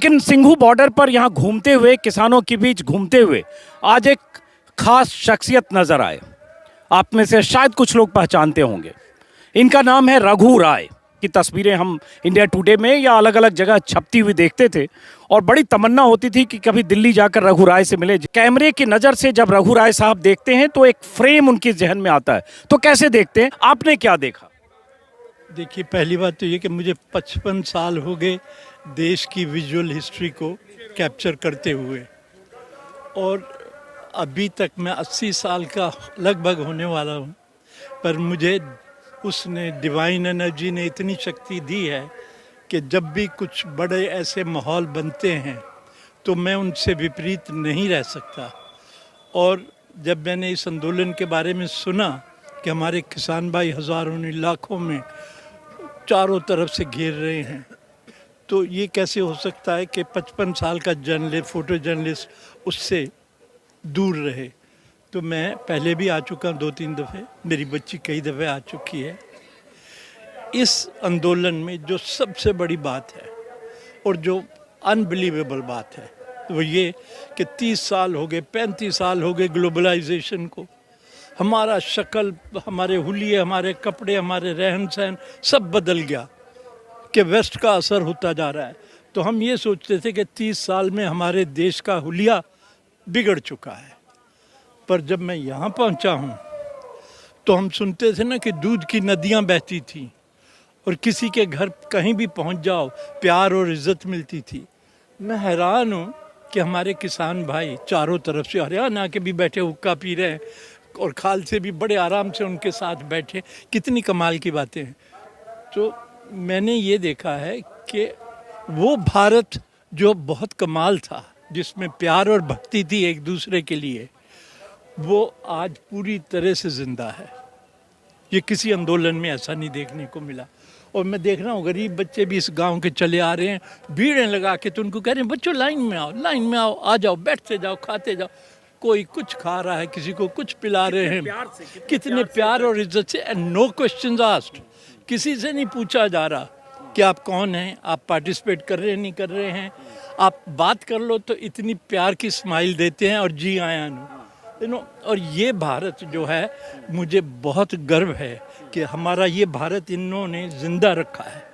लेकिन सिंघू बॉर्डर पर यहाँ घूमते हुए, किसानों के बीच घूमते हुए आज एक खास शख्सियत नजर आए। आप में से शायद कुछ लोग पहचानते होंगे। इनका नाम है रघु राय। की तस्वीरें हम इंडिया टुडे में या अलग अलग जगह छपती हुई देखते थे और बड़ी तमन्ना होती थी कि कभी दिल्ली जाकर रघु राय से मिले। कैमरे की नज़र से जब रघु राय साहब देखते हैं तो एक फ्रेम उनके जहन में आता है। तो कैसे देखते हैं, आपने क्या देखा? देखिए, पहली बात तो ये कि मुझे 55 साल हो गए देश की विजुअल हिस्ट्री को कैप्चर करते हुए, और अभी तक मैं 80 साल का लगभग होने वाला हूँ। पर मुझे उसने, डिवाइन एनर्जी ने इतनी शक्ति दी है कि जब भी कुछ बड़े ऐसे माहौल बनते हैं तो मैं उनसे विपरीत नहीं रह सकता। और जब मैंने इस आंदोलन के बारे में सुना कि हमारे किसान भाई हज़ारों नहीं लाखों में चारों तरफ से घेर रहे हैं, तो ये कैसे हो सकता है कि 55 साल का जर्नलिस्ट, फोटो जर्नलिस्ट उससे दूर रहे। तो मैं पहले भी आ चुका हूँ 2-3 दफ़े, मेरी बच्ची कई दफ़े आ चुकी है। इस आंदोलन में जो सबसे बड़ी बात है और जो अनबिलीवेबल बात है वो ये कि 30 साल हो गए, 35 साल हो गए ग्लोबलाइजेशन को। हमारा शक्ल, हमारे हुलिये, हमारे कपड़े, हमारे रहन सहन सब बदल गया कि वेस्ट का असर होता जा रहा है। तो हम ये सोचते थे कि 30 साल में हमारे देश का हुलिया बिगड़ चुका है। पर जब मैं यहाँ पहुँचा हूँ तो हम सुनते थे ना कि दूध की नदियाँ बहती थी और किसी के घर कहीं भी पहुँच जाओ प्यार और इज़्ज़त मिलती थी। मैं हैरान हूँ कि हमारे किसान भाई चारों तरफ से, हरियाणा के भी बैठे हुक्का पी रहे हैं और खाल से भी बड़े आराम से उनके साथ बैठे। कितनी कमाल की बातें हैं। तो मैंने ये देखा है कि वो भारत जो बहुत कमाल था, जिसमें प्यार और भक्ति थी एक दूसरे के लिए, वो आज पूरी तरह से ज़िंदा है। ये किसी आंदोलन में ऐसा नहीं देखने को मिला। और मैं देख रहा हूँ गरीब बच्चे भी इस गांव के चले आ रहे हैं, भीड़ें लगा के, तो उनको कह रहे हैं बच्चों लाइन में आओ, लाइन में आओ, आ जाओ, बैठते जाओ, खाते जाओ। कोई कुछ खा रहा है, किसी को कुछ पिला रहे हैं, कितने प्यार और इज्जत से। एंड नो क्वेश्चंस आस्क्ड, किसी से नहीं पूछा जा रहा कि आप कौन हैं, आप पार्टिसिपेट कर रहे हैं नहीं कर रहे हैं। आप बात कर लो तो इतनी प्यार की स्माइल देते हैं और जी आया नो। और ये भारत जो है, मुझे बहुत गर्व है कि हमारा ये भारत इन्होंने जिंदा रखा है।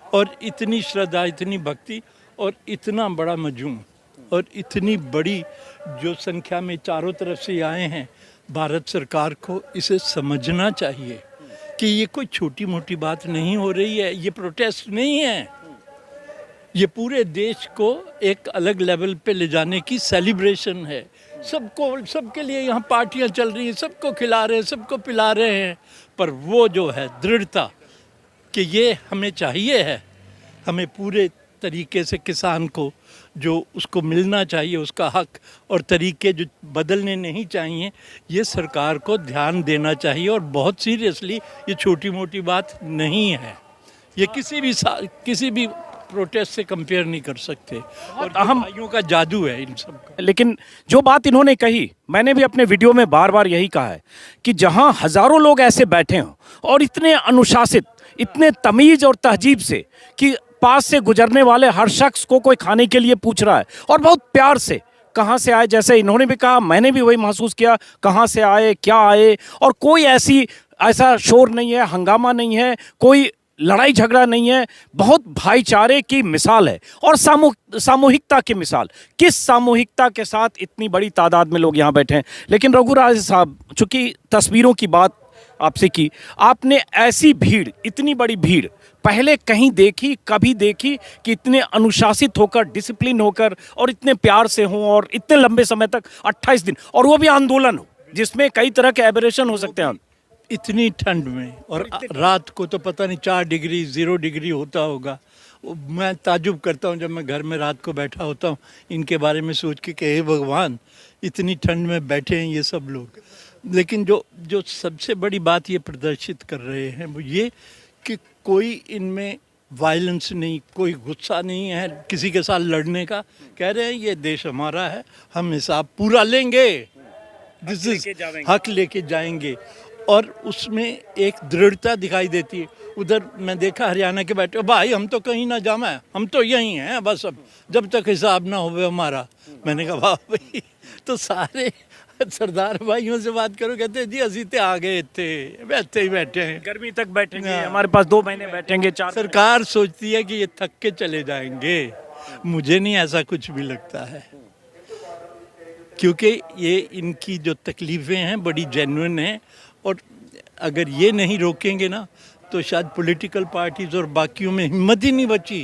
और इतनी श्रद्धा, इतनी भक्ति और इतना बड़ा मजूम और इतनी बड़ी जो संख्या में चारों तरफ से आए हैं, भारत सरकार को इसे समझना चाहिए कि ये कोई छोटी मोटी बात नहीं हो रही है। ये प्रोटेस्ट नहीं है, ये पूरे देश को एक अलग लेवल पे ले जाने की सेलिब्रेशन है। सबको, सबके लिए यहाँ पार्टियाँ चल रही हैं, सबको खिला रहे हैं, सबको पिला रहे हैं। पर वो जो है दृढ़ता कि ये हमें चाहिए है, हमें पूरे तरीके से किसान को जो उसको मिलना चाहिए उसका हक, और तरीके जो बदलने नहीं चाहिए, ये सरकार को ध्यान देना चाहिए। और बहुत सीरियसली, ये छोटी मोटी बात नहीं है। ये किसी भी प्रोटेस्ट से कंपेयर नहीं कर सकते। और अहम भाइयों का जादू है इन सब का। लेकिन जो बात इन्होंने कही, मैंने भी अपने वीडियो में बार बार यही कहा है कि जहां हजारों लोग ऐसे बैठे हों और इतने अनुशासित, इतने तमीज और तहजीब से कि पास से गुजरने वाले हर शख्स को कोई खाने के लिए पूछ रहा है और बहुत प्यार से, कहाँ से आए, जैसे इन्होंने भी कहा, मैंने भी वही महसूस किया, कहाँ से आए, क्या आए, और कोई ऐसा शोर नहीं है, हंगामा नहीं है, कोई लड़ाई झगड़ा नहीं है। बहुत भाईचारे की मिसाल है और सामूहिकता की मिसाल। किस सामूहिकता के साथ इतनी बड़ी तादाद में लोग यहाँ बैठे हैं। लेकिन रघु राय साहब, चूंकि तस्वीरों की बात आपसे की, आपने ऐसी भीड़, इतनी बड़ी भीड़ पहले कहीं देखी, कभी देखी कि इतने अनुशासित होकर, डिसिप्लिन होकर और इतने प्यार से हों और इतने लंबे समय तक 28 दिन, और वो भी आंदोलन हो जिसमें कई तरह के एबरेशन हो सकते हैं इतनी ठंड में। और रात को तो पता नहीं 4 डिग्री 0 डिग्री होता होगा। मैं ताजुब करता हूँ जब मैं घर में रात को बैठा होता हूँ इनके बारे में सोच के कि हे भगवान, इतनी ठंड में बैठे हैं ये सब लोग। लेकिन जो सबसे बड़ी बात ये प्रदर्शित कर रहे हैं वो ये कि कोई इनमें वायलेंस नहीं, कोई गुस्सा नहीं है किसी के साथ लड़ने का। कह रहे हैं ये देश हमारा है, हम हिसाब पूरा लेंगे, हक लेके जाएंगे। और उसमें एक दृढ़ता दिखाई देती है। उधर मैं देखा हरियाणा के बैठे, भाई हम तो कहीं ना जाना है, हम तो यहीं हैं बस, अब जब तक हिसाब ना होवे हमारा। मैंने कहा वाह भाई, तो सारे सरदार भाइयों से बात करो, कहते हैं जी असी ते आ गए थे, बैठे ही बैठे हैं, गर्मी तक बैठेंगे, हाँ। हमारे पास 2 महीने बैठेंगे, 4 सरकार सोचती है कि ये थक के चले जाएंगे। मुझे नहीं ऐसा कुछ भी लगता है, क्योंकि ये इनकी जो तकलीफ़ें हैं बड़ी जेन्युइन हैं, और अगर ये नहीं रोकेंगे ना तो शायद पॉलिटिकल पार्टीज और बाकियों में हिम्मत ही नहीं बची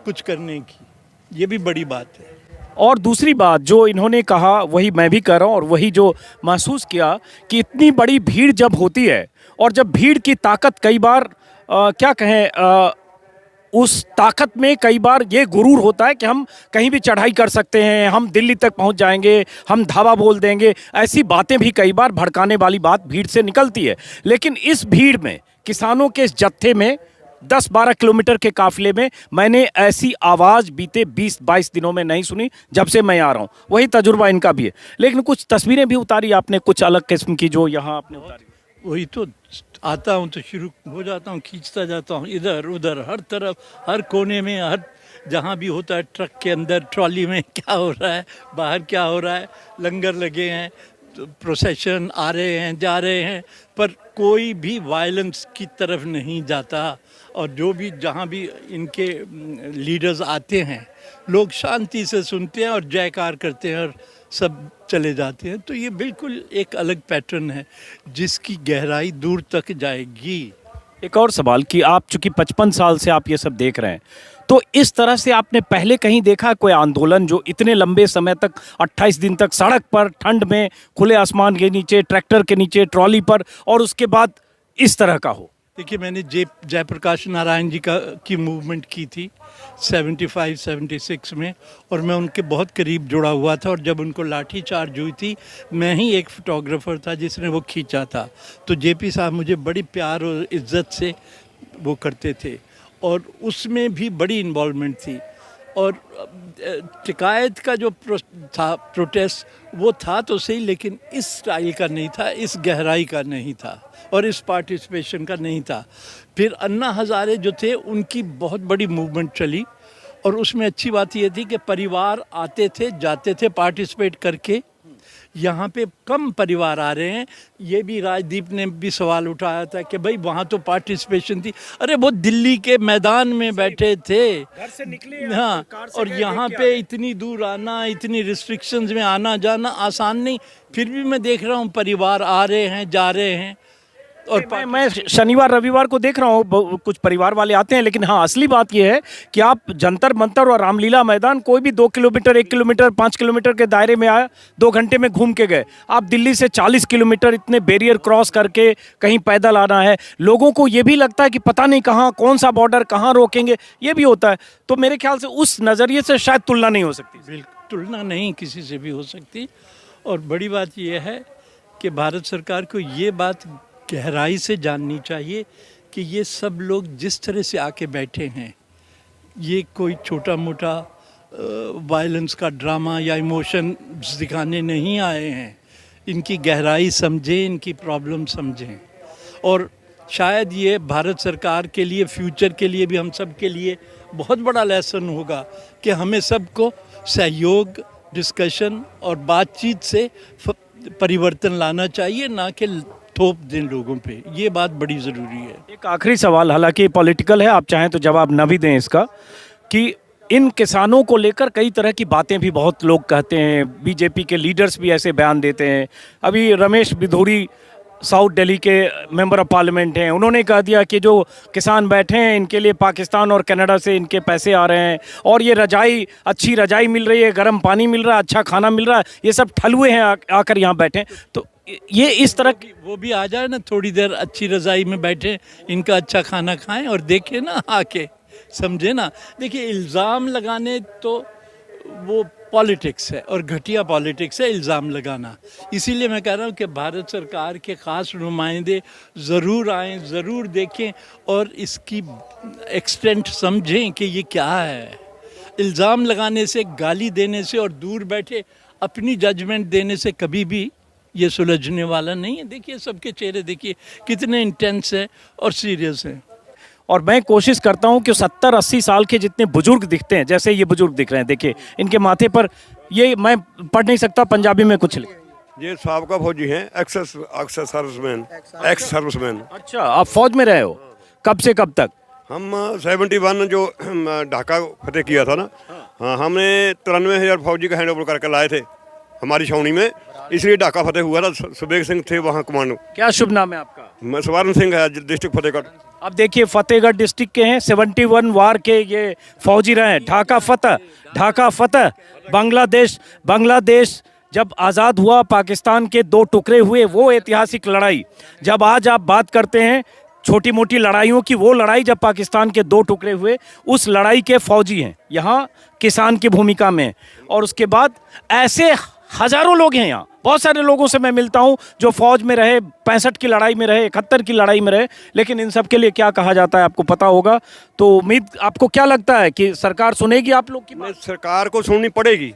कुछ करने की। ये भी बड़ी बात है। और दूसरी बात जो इन्होंने कहा वही मैं भी कर रहा हूँ, और वही जो महसूस किया कि इतनी बड़ी भीड़ जब होती है, और जब भीड़ की ताकत कई बार क्या कहें, उस ताकत में कई बार ये गुरूर होता है कि हम कहीं भी चढ़ाई कर सकते हैं, हम दिल्ली तक पहुंच जाएंगे, हम धावा बोल देंगे, ऐसी बातें भी कई बार भड़काने वाली बात भीड़ से निकलती है। लेकिन इस भीड़ में, किसानों के इस जत्थे में, 10-12 किलोमीटर के काफिले में मैंने ऐसी आवाज़ बीते 20-22 दिनों में नहीं सुनी जब से मैं आ रहा हूँ। वही तजुर्बा इनका भी है। लेकिन कुछ तस्वीरें भी उतारी आपने, कुछ अलग किस्म की जो यहाँ आपने उतारी। वही तो, आता हूँ तो शुरू हो जाता हूँ, खींचता जाता हूँ इधर उधर, हर तरफ, हर कोने में, हर जहाँ भी होता है, ट्रक के अंदर, ट्रॉली में क्या हो रहा है, बाहर क्या हो रहा है, लंगर लगे हैं, तो प्रोसेशन आ रहे हैं, जा रहे हैं, पर कोई भी वायलेंस की तरफ नहीं जाता। और जो भी जहाँ भी इनके लीडर्स आते हैं, लोग शांति से सुनते हैं और जयकार करते हैं और सब चले जाते हैं। तो ये बिल्कुल एक अलग पैटर्न है जिसकी गहराई दूर तक जाएगी। एक और सवाल कि आप चूंकि 55 साल से आप ये सब देख रहे हैं, तो इस तरह से आपने पहले कहीं देखा कोई आंदोलन जो इतने लंबे समय तक 28 दिन तक सड़क पर, ठंड में, खुले आसमान के नीचे, ट्रैक्टर के नीचे, ट्रॉली पर, और उसके बाद इस तरह का हो? देखिए, मैंने जयप्रकाश नारायण जी की मूवमेंट की थी 75-76 में, और मैं उनके बहुत करीब जुड़ा हुआ था। और जब उनको लाठी चार्ज हुई थी, मैं ही एक फोटोग्राफर था जिसने वो खींचा था। तो जेपी साहब मुझे बड़ी प्यार और इज्जत से वो करते थे, और उसमें भी बड़ी इन्वॉल्वमेंट थी। और शिकायत का जो था प्रोटेस्ट, वो था तो सही, लेकिन इस स्टाइल का नहीं था, इस गहराई का नहीं था, और इस पार्टिसिपेशन का नहीं था। फिर अन्ना हज़ारे जो थे, उनकी बहुत बड़ी मूवमेंट चली, और उसमें अच्छी बात ये थी कि परिवार आते थे, जाते थे पार्टिसिपेट करके। यहाँ पे कम परिवार आ रहे हैं। ये भी राजदीप ने भी सवाल उठाया था कि भाई वहाँ तो पार्टिसिपेशन थी। अरे वो दिल्ली के मैदान में बैठे थे, घर से निकले, हाँ, कार से और गए, यहाँ लेके पे आए। इतनी दूर आना, इतनी रिस्ट्रिक्शंस में आना जाना आसान नहीं। फिर भी मैं देख रहा हूँ परिवार आ रहे हैं, जा रहे हैं। और मैं शनिवार रविवार को देख रहा हूँ कुछ परिवार वाले आते हैं, लेकिन हाँ, असली बात यह है कि आप जंतर मंतर और रामलीला मैदान कोई भी 2 किलोमीटर, 1 किलोमीटर, 5 किलोमीटर के दायरे में आया, 2 घंटे में घूम के गए। आप दिल्ली से 40 किलोमीटर इतने बैरियर क्रॉस करके कहीं पैदल आना है, लोगों को ये भी लगता है कि पता नहीं कहाँ, कौन सा बॉर्डर, कहाँ रोकेंगे, ये भी होता है। तो मेरे ख्याल से उस नज़रिए से शायद तुलना नहीं हो सकती। बिल्कुल तुलना नहीं किसी से भी हो सकती। और बड़ी बात यह है कि भारत सरकार को ये बात गहराई से जाननी चाहिए कि ये सब लोग जिस तरह से आके बैठे हैं, ये कोई छोटा मोटा वायलेंस का ड्रामा या इमोशन दिखाने नहीं आए हैं। इनकी गहराई समझें, इनकी प्रॉब्लम समझें। और शायद ये भारत सरकार के लिए, फ्यूचर के लिए भी, हम सब के लिए बहुत बड़ा लेसन होगा कि हमें सबको सहयोग, डिस्कशन और बातचीत से परिवर्तन लाना चाहिए, ना कि थोप दें लोगों पे। ये बात बड़ी ज़रूरी है। एक आखिरी सवाल, हालांकि पॉलिटिकल है, आप चाहें तो जवाब न भी दें इसका, कि इन किसानों को लेकर कई तरह की बातें भी बहुत लोग कहते हैं, बीजेपी के लीडर्स भी ऐसे बयान देते हैं। अभी रमेश बिधूरी साउथ दिल्ली के मेंबर ऑफ पार्लियामेंट हैं, उन्होंने कह दिया कि जो किसान बैठे हैं इनके लिए पाकिस्तान और कनाडा से इनके पैसे आ रहे हैं, और ये रजाई, अच्छी रजाई मिल रही है, गर्म पानी मिल रहा है, अच्छा खाना मिल रहा है, ये सब ठलुए हैं आकर यहाँ बैठे। तो ये इस तरह की, वो भी आ जाए ना, थोड़ी देर अच्छी रज़ाई में बैठे, इनका अच्छा खाना खाएं और देखें ना आके, समझे ना। देखिए, इल्ज़ाम लगाने तो वो पॉलिटिक्स है, और घटिया पॉलिटिक्स है इल्ज़ाम लगाना। इसीलिए मैं कह रहा हूँ कि भारत सरकार के ख़ास नुमाइंदे ज़रूर आएँ, ज़रूर देखें और इसकी एक्सटेंट समझें कि ये क्या है। इल्ज़ाम लगाने से, गाली देने से और दूर बैठे अपनी जजमेंट देने से कभी भी ये सुलझने वाला नहीं है। देखिए सबके चेहरे देखिए कितने इंटेंस है और सीरियस है। और मैं कोशिश करता हूं कि 70-80 साल के जितने बुजुर्ग दिखते हैं, जैसे ये बुजुर्ग दिख रहे हैं, देखिए इनके माथे पर, ये मैं पढ़ नहीं सकता, पंजाबी में कुछ ये साबका फौजी हैं, एक्स सर्विसमैन। अच्छा, आप फौज में रहे हो, कब से कब तक? हम 71 जो ढाका फतेह किया था ना, हाँ, हमने 93,000 फौजी का हैंड ओवर करके लाए थे हमारी छावनी में, इसलिए ढाका फतेह हुआ था। सुबेग सिंह थे वहाँ कमांडो। क्या शुभ नाम है आपका? मैं स्वर्ण सिंह है, डिस्ट्रिक्ट फतेहगढ़। अब देखिए फतेहगढ़ डिस्ट्रिक्ट के हैं, 71 वार के ये फौजी रहे हैं। ढाका फतेह बांग्लादेश जब आज़ाद हुआ, पाकिस्तान के दो टुकड़े हुए, वो ऐतिहासिक लड़ाई। जब आज आप बात करते हैं छोटी मोटी लड़ाइयों की, वो लड़ाई जब पाकिस्तान के दो टुकड़े हुए, उस लड़ाई के फौजी हैं, यहाँ किसान की भूमिका में। और उसके बाद ऐसे हजारों लोग हैं यहाँ, बहुत सारे लोगों से मैं मिलता हूँ जो फौज में रहे, 65 की लड़ाई में रहे, 71 की लड़ाई में रहे, लेकिन इन सब के लिए क्या कहा जाता है आपको पता होगा। तो उम्मीद, आपको क्या लगता है कि सरकार सुनेगी आप लोग की बात? सरकार को सुननी पड़ेगी।